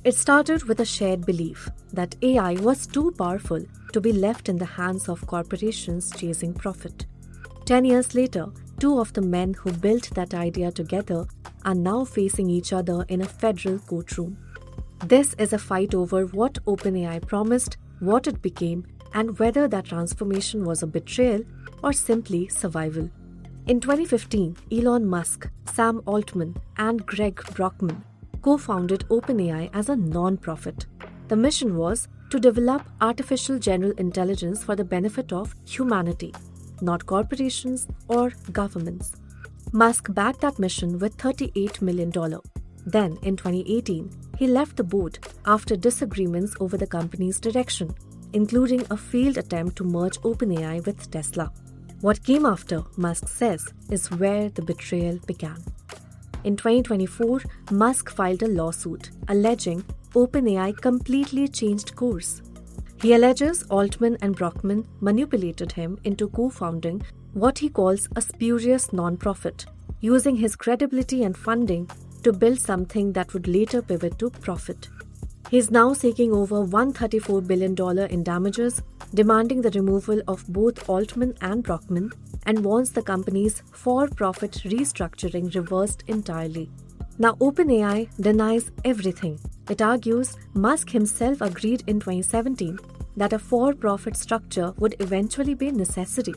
It started with a shared belief that AI was too powerful to be left in the hands of corporations chasing profit. 10 years later, two of the men who built that idea together are now facing each other in a federal courtroom. This is a fight over what OpenAI promised, what it became, and whether that transformation was a betrayal or simply survival. In 2015, Elon Musk, Sam Altman, and Greg Brockman co-founded OpenAI as a non-profit. The mission was to develop artificial general intelligence for the benefit of humanity, not corporations or governments. Musk backed that mission with $38 million. Then, in 2018, he left the board after disagreements over the company's direction, including a failed attempt to merge OpenAI with Tesla. What came after, Musk says, is where the betrayal began. In 2024, Musk filed a lawsuit alleging OpenAI completely changed course. He alleges Altman and Brockman manipulated him into co-founding what he calls a spurious non-profit, using his credibility and funding to build something that would later pivot to profit. He is now seeking over $134 billion in damages, demanding the removal of both Altman and Brockman, and wants the company's for-profit restructuring reversed entirely. Now, OpenAI denies everything. It argues Musk himself agreed in 2017 that a for-profit structure would eventually be necessary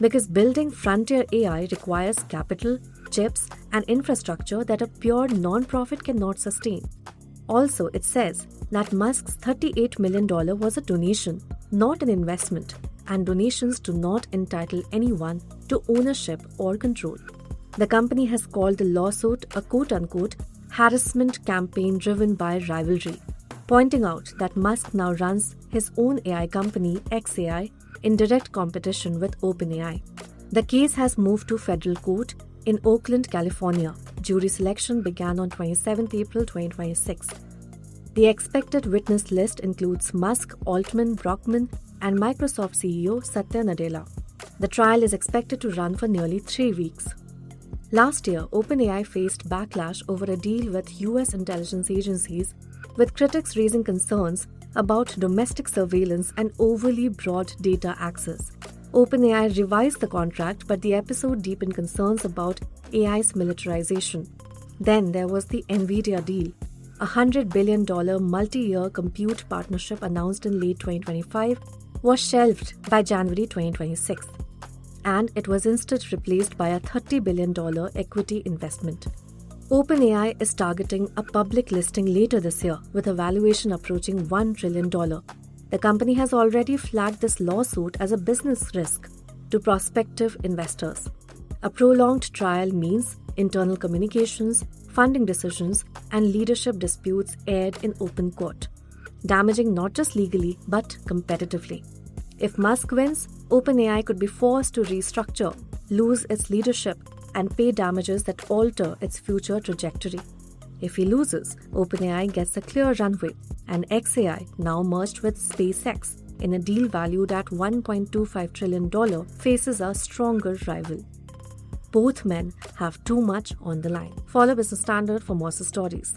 because building frontier AI requires capital, chips, and infrastructure that a pure non-profit cannot sustain. Also, it says that Musk's $38 million was a donation, not an investment, and donations do not entitle anyone to ownership or control. The company has called the lawsuit a quote-unquote harassment campaign driven by rivalry, pointing out that Musk now runs his own AI company, xAI, in direct competition with OpenAI. The case has moved to federal court in Oakland, California. Jury selection began on 27 April 2026. The expected witness list includes Musk, Altman, Brockman, and Microsoft CEO Satya Nadella. The trial is expected to run for nearly 3 weeks. Last year, OpenAI faced backlash over a deal with US intelligence agencies, with critics raising concerns about domestic surveillance and overly broad data access. OpenAI revised the contract, but the episode deepened concerns about AI's militarization. Then there was the NVIDIA deal, a $100 billion multi-year compute partnership announced in late 2025 was shelved by January 2026, and it was instead replaced by a $30 billion equity investment. OpenAI is targeting a public listing later this year with a valuation approaching $1 trillion. The company has already flagged this lawsuit as a business risk to prospective investors. A prolonged trial means internal communications, funding decisions, and leadership disputes aired in open court, damaging not just legally but competitively. If Musk wins, OpenAI could be forced to restructure, lose its leadership, and pay damages that alter its future trajectory. If he loses, OpenAI gets a clear runway, and xAI, now merged with SpaceX in a deal valued at $1.25 trillion, faces a stronger rival. Both men have too much on the line. Follow Business Standard for more stories.